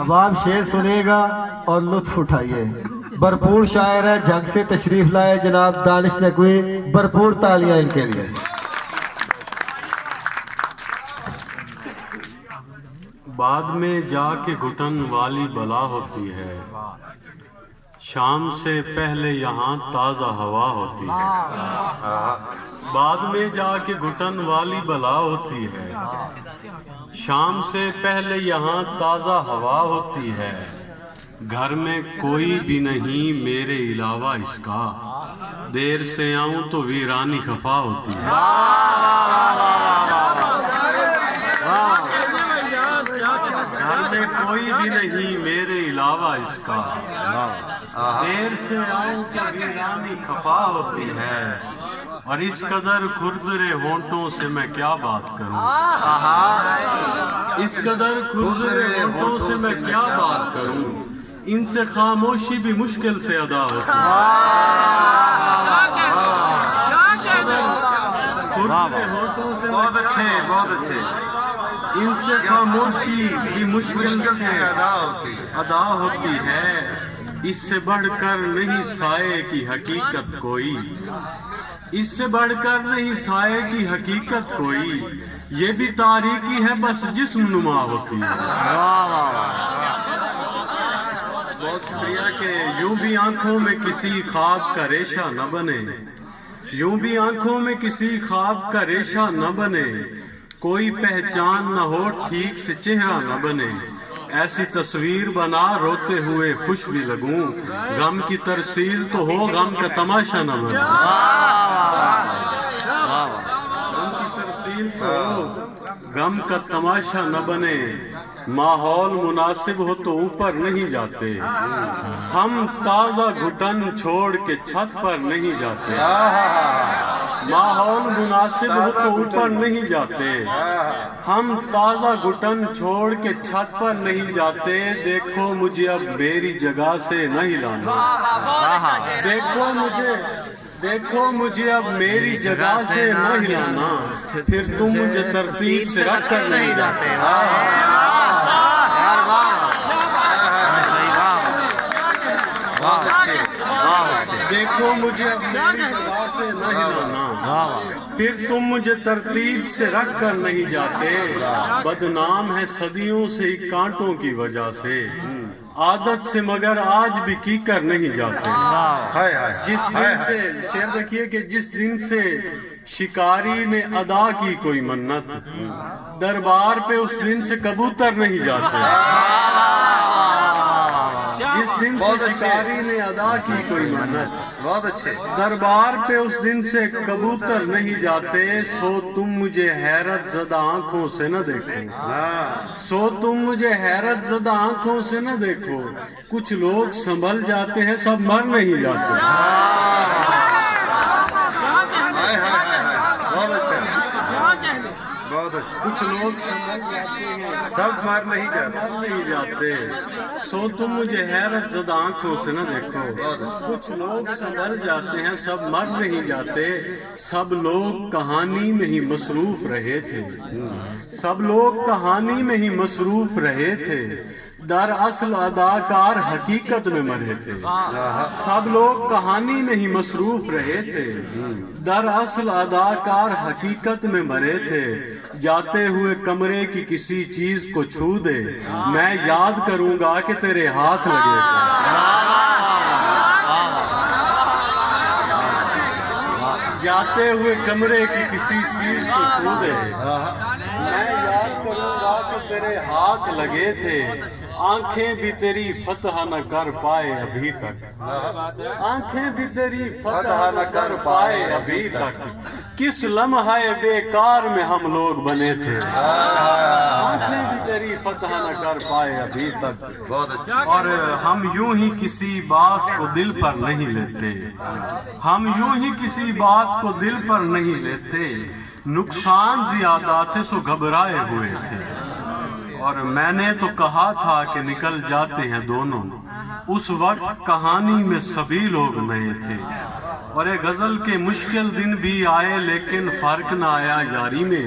اب آپ شعر سنے گا اور لطف اٹھائیے. بھرپور شاعر ہے, جھنگ سے تشریف لائے جناب دانش نقوی. بھرپور تالیاں ان کے لیے. بعد میں جا کے گھٹن والی بلا ہوتی ہے, شام سے پہلے یہاں تازہ ہوا ہوتی ہے. بعد میں جا کے گھٹن والی بلا ہوتی ہے, شام سے پہلے یہاں تازہ ہوا ہوتی ہے. گھر میں کوئی بھی نہیں میرے علاوہ اس کا, دیر سے آؤں تو ویرانی خفا ہوتی ہے. گھر میں کوئی بھی نہیں میرے علاوہ اس کا, دیر سے آؤں تو ویرانی خفا ہوتی ہے. اور اس قدر کھردرے ہونٹوں سے میں کیا بات کروں, اس قدر کھردرے ہونٹوں سے میں کیا بات کروں, ان سے خاموشی بھی مشکل سے ادا ہوتی ہے. اس قدر کھردرے ہونٹوں سے بہت اچھے بہت اچھے. ان سے خاموشی بھی مشکل سے ادا ہوتی ہے. اس سے بڑھ کر نہیں سائے کی حقیقت کوئی, اس سے بڑھ کر نہیں سائے کی حقیقت کوئی, یہ بھی تاریکی ہے بس جسم نما ہوتی ہے. بہت شکریہ. کہ یوں بھی آنکھوں میں کسی خواب کا ریشہ نہ بنے, یوں بھی آنکھوں میں کسی خواب کا ریشہ نہ بنے, کوئی پہچان نہ ہو ٹھیک سے چہرہ نہ بنے. ایسی تصویر بنا روتے ہوئے خوش بھی لگوں, غم کی ترسیل تو ہو غم کا تماشا نہ بنے. غم کی ترسیل تو ہو غم کا تماشا نہ بنے. ماحول مناسب ہو تو اوپر نہیں جاتے, ہم تازہ گھٹن چھوڑ کے چھت پر نہیں جاتے. ماحول مناسب ہو تو اوپر نہیں جاتے, ہم تازہ گھٹن چھوڑ کے چھت پر نہیں جاتے. دیکھو مجھے اب میری جگہ سے نہ ہلانا, دیکھو مجھے اب میری جگہ سے نہ ہلانا, پھر تم مجھے ترتیب سے رکھ کر نہیں جاتے. دیکھو مجھے اب میری جگہ سے نہ ہلانا, پھر تم مجھے ترتیب سے رکھ کر نہیں جاتے. بدنام ہے صدیوں سے کانٹوں کی وجہ سے, عادت سے مگر آج بھی کی کر نہیں جاتے. جس دن سے شعر دیکھیے کہ جس دن سے شکاری نے ادا کی کوئی منت, دربار پہ اس دن سے کبوتر نہیں جاتے. جس دن سے شکاری نے ادا کی کوئی منت, بہت اچھے. دربار پہ اس دن سے کبوتر نہیں جاتے. سو تم مجھے حیرت زدہ آنکھوں سے نہ دیکھو, سو تم مجھے حیرت زدہ آنکھوں سے نہ دیکھو, کچھ لوگ سنبھل جاتے ہیں سب مر نہیں جاتے. بہت اچھا بہت اچھا. کچھ لوگ سنبھل جاتے ہیں سب مر نہیں جاتے. مر نہیں جاتے. سو تم مجھے حیرت زدہ آنکھوں سے نہ دیکھو, کچھ لوگ سنبھل جاتے ہیں سب مر نہیں جاتے. سب لوگ کہانی میں ہی مصروف رہے تھے, سب لوگ کہانی میں ہی مصروف رہے تھے, دراصل اداکار حقیقت میں مرے تھے. سب لوگ کہانی میں ہی مصروف رہے تھے, دراصل اداکار حقیقت میں مرے تھے. جاتے ہوئے کمرے کی کسی چیز کو چھو دے, میں یاد کروں گا کہ تیرے ہاتھ لگے تھے. جاتے ہوئے کمرے کی کسی چیز کو چھو دے, میں یاد کروں گا کہ تیرے ہاتھ لگے تھے. آنکھیں بھی تیری فتح نہ کر پائے ابھی تک, آنکھیں بھی تیری فتح نہ کر پائے ابھی تک, کس لمحہ بیکار میں ہم لوگ بنے تھے. آنکھیں بھی تیری فتح نہ کر پائے ابھی تک. اور ہم یوں ہی کسی بات کو دل پر نہیں لیتے, ہم یوں ہی کسی بات کو دل پر نہیں لیتے. نقصان زیادہ تھے سو گھبرائے ہوئے تھے, اور میں نے تو کہا تھا کہ نکل جاتے ہیں دونوں. اس وقت کہانی میں سبھی لوگ نئے تھے, اور ایک غزل کے مشکل دن بھی آئے لیکن فرق نہ آیا یاری میں.